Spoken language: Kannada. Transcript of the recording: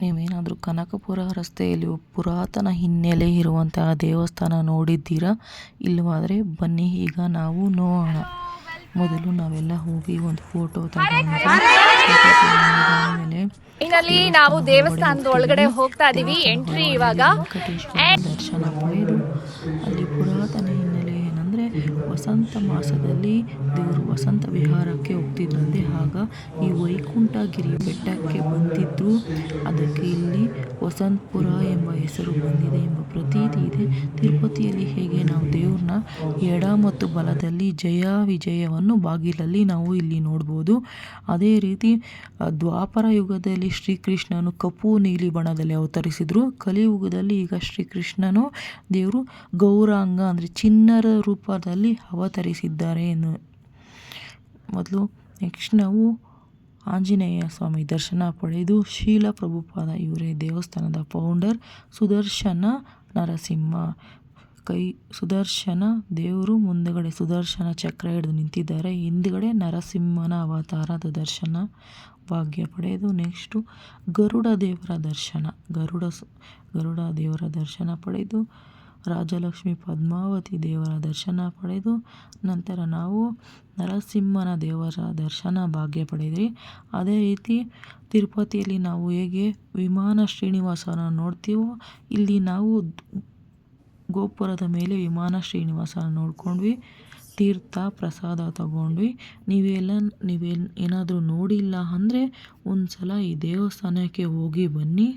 ನೀವೇನಾದರೂ ಕನಕಪುರ ರಸ್ತೆಯಲ್ಲಿ ಪುರಾತನ ಹಿನ್ನೆಲೆ ಇರುವಂತಹ ದೇವಸ್ಥಾನ ನೋಡಿದ್ದೀರಾ? ಇಲ್ಲವಾದರೆ ಬನ್ನಿ, ಈಗ ನಾವು ನೋಡೋಣ. ಮೊದಲು ನಾವೆಲ್ಲ ಹೋಗಿ ಒಂದು ಫೋಟೋ ಫೈನಲಿ ನಾವು ದೇವಸ್ಥಾನದ ಒಳಗಡೆ ಹೋಗ್ತಾ ಇದೀವಿ. ಎಂಟ್ರಿ ಇವಾಗ. ದರ್ಶನ ಪಡೆದು ಅಲ್ಲಿ ಪುರಾತನ ಹಿನ್ನೆಲೆ ಏನಂದ್ರೆ ವಸಂತ ಮಾಸದಲ್ಲಿ ದೇವರು ವಸಂತ ವಿಹಾರಕ್ಕೆ ಹೋಗ್ತಿದ್ರಂತೆ. ಆಗ ಈ ವೈಕುಂಠಗಿರಿ ಬೆಟ್ಟಕ್ಕೆ ಬಂದಿದ್ರು. ಅದಕ್ಕೆ ಇಲ್ಲಿ ವಸಂತಪುರ ಎಂಬ ಹೆಸರು ಬಂದಿದೆ ಎಂಬ ಪ್ರತೀತಿ ಇದೆ. ತಿರುಪತಿಯಲ್ಲಿ ಹೇಗೆ ನಾವು ದೇವ್ರನ್ನ ಎಡ ಮತ್ತು ಬಲದಲ್ಲಿ ಜಯ ವಿಜಯವನ್ನು ಬಾಗಿಲಲ್ಲಿ ನಾವು ಇಲ್ಲಿ ನೋಡ್ಬೋದು. ಅದೇ ರೀತಿ ದ್ವಾಪರ ಯುಗದಲ್ಲಿ ಶ್ರೀಕೃಷ್ಣನು ಕಪ್ಪು ನೀಲಿ ಬಣ್ಣದಲ್ಲಿ ಅವತರಿಸಿದ್ರು. ಕಲಿಯುಗದಲ್ಲಿ ಈಗ ಶ್ರೀಕೃಷ್ಣನು ದೇವರು ಗೌರಾಂಗ ಅಂದರೆ ಚಿನ್ನದ ರೂಪದಲ್ಲಿ ಅವತರಿಸಿದ್ದಾರೆ ಎಂದು. ಮೊದಲು ನೆಕ್ಸ್ಟ್ ನಾವು ಆಂಜನೇಯ ಸ್ವಾಮಿ ದರ್ಶನ ಪಡೆದು ಶೀಲ ಪ್ರಭುಪಾದ ಇವರೇ ದೇವಸ್ಥಾನದ ಫೌಂಡರ್. ಸುದರ್ಶನ ನರಸಿಂಹ ಸುದರ್ಶನ ದೇವರು ಮುಂದುಗಡೆ ಸುದರ್ಶನ ಚಕ್ರ ಹಿಡಿದು ನಿಂತಿದ್ದಾರೆ. ಹಿಂದುಗಡೆ ನರಸಿಂಹನ ಅವತಾರದ ದರ್ಶನ ಭಾಗ್ಯ ಪಡೆದು ನೆಕ್ಸ್ಟು ಗರುಡ ದೇವರ ದರ್ಶನ ಗರುಡ ದೇವರ ದರ್ಶನ ಪಡೆದು ರಾಜಲಕ್ಷ್ಮಿ ಪದ್ಮಾವತಿ ದೇವರ ದರ್ಶನ ಪಡೆದು ನಂತರ ನಾವು ನರಸಿಂಹನ ದೇವರ ದರ್ಶನ ಭಾಗ್ಯ ಪಡೆದ್ರಿ. ಅದೇ ರೀತಿ ತಿರುಪತಿಯಲ್ಲಿ ನಾವು ಹೇಗೆ ವಿಮಾನ ಶ್ರೀನಿವಾಸನ ನೋಡ್ತೀವೋ ಇಲ್ಲಿ ನಾವು ಗೋಪುರದ ಮೇಲೆ ವಿಮಾನ ಶ್ರೀನಿವಾಸನ ನೋಡ್ಕೊಂಡ್ವಿ. ತೀರ್ಥ ಪ್ರಸಾದ ತಗೊಂಡ್ವಿ. ನೀವೇನಾದರೂ ನೋಡಿಲ್ಲ ಅಂದರೆ ಒಂದು ಸಲ ಈ ದೇವಸ್ಥಾನಕ್ಕೆ ಹೋಗಿ ಬನ್ನಿ.